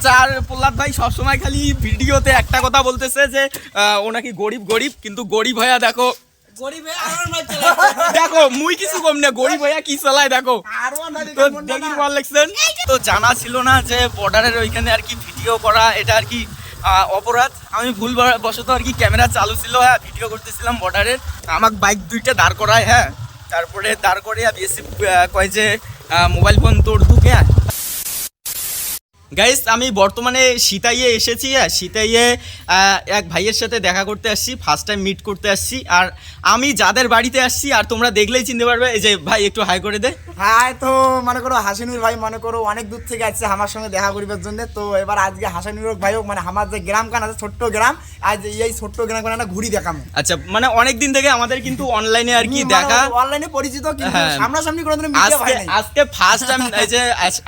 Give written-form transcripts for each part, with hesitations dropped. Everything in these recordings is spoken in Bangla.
আচ্ছা, আর প্রহ্লাদ ভাই সবসময় খালি ভিডিওতে একটা কথা বলতেছে যে ও নাকি গরিব গরিব, কিন্তু গরিব হইয়া দেখো দেখো মুই কিছু কম না, গরিব হইয়া কি চালায় দেখো। তো দেখি ভালো লাগছেন। তো জানা ছিল না যে বর্ডারের ওইখানে আর কি ভিডিও করা এটা আর কি অপরাধ। আমি ভুল বশত আর কি ক্যামেরা চালু ছিল, হ্যাঁ ভিডিও করতেছিলাম বর্ডারের। আমার বাইক দুইটা দাঁড় করায়, হ্যাঁ তারপরে দাঁড় করে বিএসএফ কয় যে মোবাইল ফোন তোর দুকে। গাইস আমি বর্তমানে সিতাইয়ে এসেছি। সিতাইয়ে এক ভাইয়ের সাথে দেখা করতে আসছি, ফার্স্ট টাইম মিট করতে আসছি। আর আমি যাদের বাড়িতে আসছি আর তোমরা দেখলেই চিনতে পারবে। এই যে ভাই একটু হাই করে দে। হাই। তো মনে করো হাসিনুর ভাই মনে করো অনেক দূর থেকে আসছে আমার সঙ্গে দেখা করিবার জন্য। তো এবার আজকে হাসিনুর ভাই মানে আমার যে গ্রাম কান আছে ছোট্ট গ্রাম, আজ এই ছোট্ট গ্রাম কান ঘুরি দেখাম। আচ্ছা, মানে অনেক দিন থেকে আমাদের কিন্তু অনলাইনে আর কি দেখা, অনলাইনে পরিচিত, কিন্তু সামনাসামনি কোনোদিন আজকে ফার্স্ট টাইম এই যে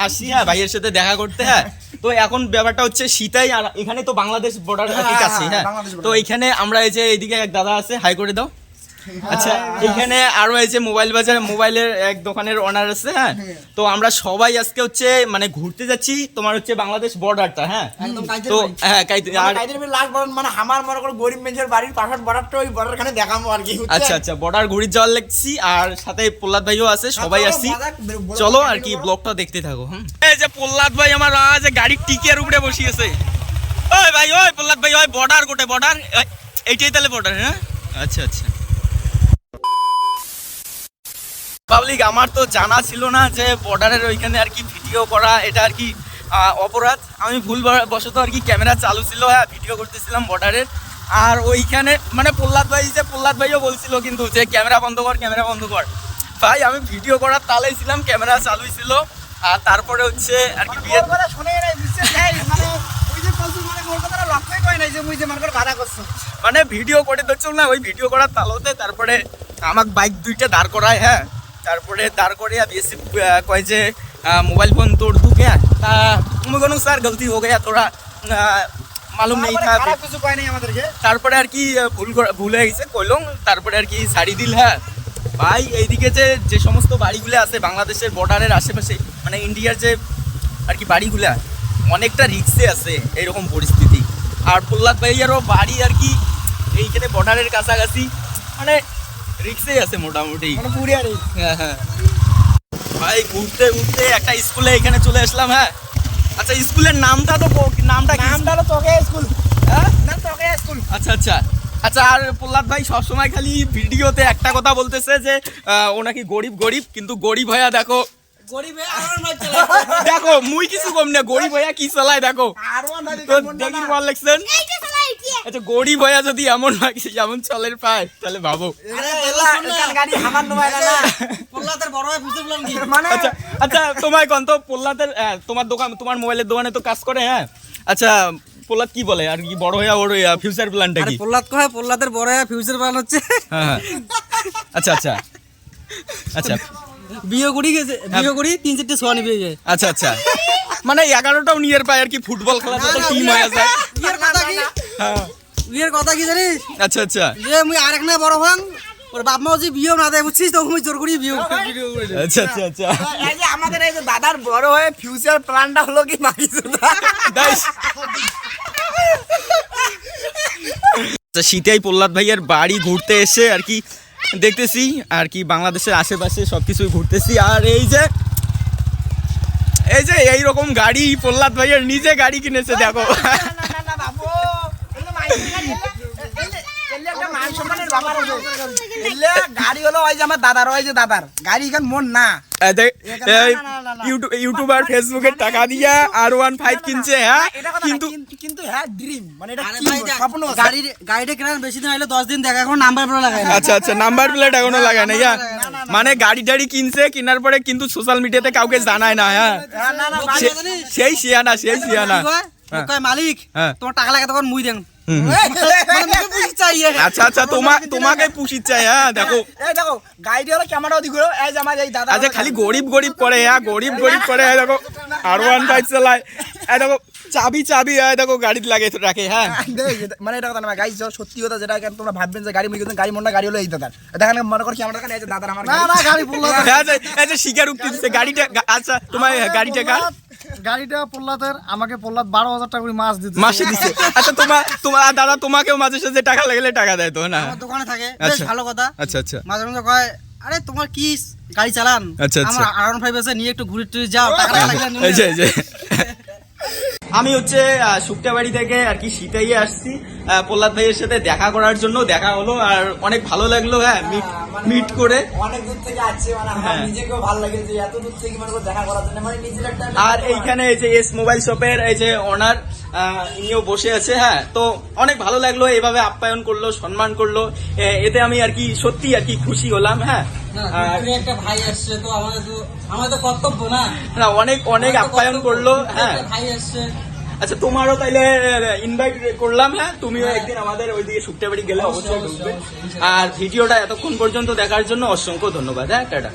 আসছি হ্যাঁ ভাইয়ের সাথে দেখা করতে। হ্যাঁ তো এখন ব্যাপারটা হচ্ছে সিতাই, আর এখানে তো বাংলাদেশ বর্ডার ঠিক আছে। হ্যাঁ তো এইখানে আমরা এই যে এইদিকে এক দাদা আছে, হাই করে দাও। আচ্ছা, এখানে আরো এই যে মোবাইল বাজার মোবাইলের এক দোকানের ওনার আছে। হ্যাঁ তো আমরা সবাই আজকে হচ্ছে মানে ঘুরতে যাচ্ছি তোমার হচ্ছে বাংলাদেশ বর্ডারটা। হ্যাঁ তো হ্যাঁ মানে আমার মনে করো গরিব মানুষের বাড়ির পাশের বর্ডারটা, ওই বর্ডারখানে দেখাবো আর কি। আচ্ছা আচ্ছা, বর্ডার ঘুরি যাওয়ার লাগছি, আর সাথে প্রহ্লাদ ভাইও আছে, সবাই আসছি। চলো আর কি ব্লগটা দেখতে থাকো। এই যে প্রহ্লাদ ভাই আমার যে গাড়ির টিকের উপরে বসিয়েছে। ওই ভাই, ওই প্রহ্লাদ ভাই, ওই বর্ডার গোটে বর্ডার, এইটাই তাহলে বর্ডার। হ্যাঁ আচ্ছা আচ্ছা। পাবলিক আমার তো জানা ছিল না যে বর্ডারের ওইখানে আর কি ভিডিও করা এটা আর কি অপরাধ। আমি ভুল বশত আর কি ক্যামেরা চালু ছিল, হ্যাঁ ভিডিও করতেছিলাম বর্ডারের। আর ওইখানে মানে প্রহ্লাদ ভাইও বলছিল কিন্তু যে ক্যামেরা বন্ধ কর, ক্যামেরা বন্ধ কর। ভাই আমি ভিডিও করার তালেই ছিলাম, ক্যামেরা চালুই ছিল। আর তারপরে হচ্ছে আর কি মানে ভিডিও করে ধরছিল না, ওই ভিডিও করার তালতে তারপরে আমার বাইক দুইটা দাঁড় করায়। হ্যাঁ তারপরে দাঁড় করে বিএসএফ কয় যে মোবাইল ফোন তোর দুকে। কোনো স্যার গলতি হয়ে গেয়া, তোরা মালুম নেই থা কিছু কয় নাই আমাদেরকে। তারপরে আর কি ভুল হয়ে গেছে কইলং, তারপরে আর কি ছাড়ি দিল। হ্যাঁ ভাই এইদিকে যে সমস্ত বাড়িগুলো আছে বাংলাদেশের বর্ডারের আশেপাশে, মানে ইন্ডিয়ার যে আর কি বাড়িগুলা অনেকটা রিক্সে আছে এইরকম পরিস্থিতি। আর প্রহ্লাদ ভাইয়ারও বাড়ি আর কি এইখানে বর্ডারের কাছাকাছি, মানে রিক্সেই আছে মোটামুটি। হ্যাঁ হ্যাঁ ভাই ঘুরতে ঘুরতে একটা স্কুলে এখানে চলে আসলাম। হ্যাঁ আচ্ছা, স্কুলের নামটা তো হলো তোকে স্কুল। হ্যাঁ না তোকে স্কুল। আচ্ছা আচ্ছা আচ্ছা। আর প্রহ্লাদ ভাই সবসময় খালি ভিডিওতে একটা কথা বলতেছে যে ও নাকি গরিব গরিব, কিন্তু গরিব হইয়া দেখো দেখো মুই কিছু কম না, গরিব হইয়া কি চালায় দেখো। তো দেখি ভালো লাগছেন। আচ্ছা, গরিব হইয়া যদি এমন চলের পায় তাহলে ভাবো। আচ্ছা আচ্ছা, তোমায় কোন তো প্রহ্লাদের তোমার দোকান, তোমার মোবাইলের দোকানে তো কাজ করে। হ্যাঁ আচ্ছা, প্রহ্লাদ কি বলে আর কি বড় হইয়া ওর ফিউচার প্ল্যানটা কি? প্রহ্লাদ কয় প্রহ্লাদের বড় হইয়া ফিউচার প্ল্যান হচ্ছে। হ্যাঁ আচ্ছা আচ্ছা আচ্ছা, বিয়ে করি গেছে, বিয়ে করি 3-4টে সোয়া নিবে যায়। আচ্ছা আচ্ছা, মানে 11টাও নিয়ার পায় আর কি ফুটবল খেলা তো টিম হয়ে যায়। বিয়ের কথা কি? হ্যাঁ বিয়ের কথা কি জানিস? আচ্ছা আচ্ছা, যে মুই আরেক না বড় হন ওর বাপ মাও যে বিয়ে না দেয় বুঝছিস, তো মুই জোর করি বিয়ে করি। আচ্ছা আচ্ছা আচ্ছা, এই যে আমাদের এই যে দাদার বড় হয়ে ফিউচার প্ল্যানটা হলো কি শীতেই প্রহ্লাদ ভাইয়ের বাড়ি ঘুরতে এসে আর কি দেখতেছি আর কি বাংলাদেশের আশেপাশে সবকিছু ঘুরতেছি। আর এই যে এইরকম গাড়ি প্রহ্লাদ ভাইয়ের নিজে গাড়ি কিনেছে দেখো। গাড়ি হলো ওই যে আমার দাদার, ওই যে দাদার গাড়ি এখান মন না ইউটিউবার ফেসবুকের টাকা দিয়া R15 কিনছে। হ্যাঁ কিন্তু হ্যাঁ ড্রিম, মানে এটা স্বপ্ন। গাড়িটা কেনার বেশি দিন হইলো 10 দিন দেখা, এখন নাম্বার প্লেট লাগায়। আচ্ছা আচ্ছা, নাম্বার প্লেট এখনো লাগায় না। মানে গাড়ি টাড়ি কিনছে, কেনার পরে কিন্তু সোশ্যাল মিডিয়াতে কাউকে জানায় না। হ্যাঁ সেই শিয়ানা মালিক তোমার টাকা লাগে তখন মুই দেন। আচ্ছা আচ্ছা, তোমাকে পুষি চাই। হ্যাঁ দেখো গাড়ি হলো ক্যামেরা ওদিকে এই যে আমার এই দাদা। আচ্ছা, খালি গরিব গরিব করে। হ্যাঁ গরিব করে। দেখো R15 চালায়। দেখো চাবি দেখো গাড়িতে লাগে রাখে। হ্যাঁ মানে এটা কথা না গাড়ি সত্যি কথা, যেটা তোমরা ভাববেন যে গাড়ি মুখে গাড়ি মন না, গাড়ি হলো এই দাদার। দেখেন মনে করছি আমার এই যে দাদার আমার না গাড়ি বললো। আচ্ছা শিকার উক্তি দিচ্ছে গাড়িটা। আচ্ছা তোমার গাড়িটা কার? গাড়িটা প্রহ্লাদের, আমাকে প্রহ্লাদ 12,000 টাকা করে মাছ দিতে। মাসে দিচ্ছে। আচ্ছা তোমার দাদা তোমাকেও মাঝে সাঝে টাকা লাগলে টাকা দেয় তো না? আমার দোকানে থাকে, বেশ আচ্ছা। ভালো কথা। আচ্ছা আচ্ছা মাঝে মাঝে কয়, আরে তোমার কি গাড়ি চালান, আচ্ছা, আচ্ছা। আমার R15 আছে, নিয়ে একটু ঘুরে টুরে যাও, টাকা লাগলে নিয়ে এই যে, এই যে। আমি হচ্ছে শুক্তাবাড়ি থেকে আর কি শীতাইয়ে আসছি প্রহ্লাদ ভাইয়ের সাথে দেখা করার জন্য। দেখা হলো আর অনেক ভালো লাগলো, হ্যাঁ মিট করে। অনেক দূর থেকে আসছে, মানে আমার হ্যাঁ। নিজেকেও ভালো লাগে যে এত দূর থেকে মনে করো দেখা করার জন্য, মানে নিজের একটা আর এইখানে এই যে এস মোবাইল শপের এই যে ওনার ইনিও বসে আছে, হ্যাঁ। তো অনেক ভালো লাগলো, এভাবে আপ্যায়ন করলো, সম্মান করলো, এতে আমি আর কি সত্যি আর কি খুশি হলাম, হ্যাঁ। আর একটা ভাই আসছে, তো আমাদের কর্তব্য না, না, অনেক আপ্যায়ন করলো, হ্যাঁ। ভাই আসছে। আচ্ছা, তোমারও তাইলে ইনভাইট করলাম, হ্যাঁ। তুমিও একদিন আমাদের ওইদিকে শুক্তাবাড়ি গেলে অবশ্যই ঢুকবে। আর ভিডিওটা এতক্ষণ পর্যন্ত দেখার জন্য অসংখ্য ধন্যবাদ, হ্যাঁ, টাটা।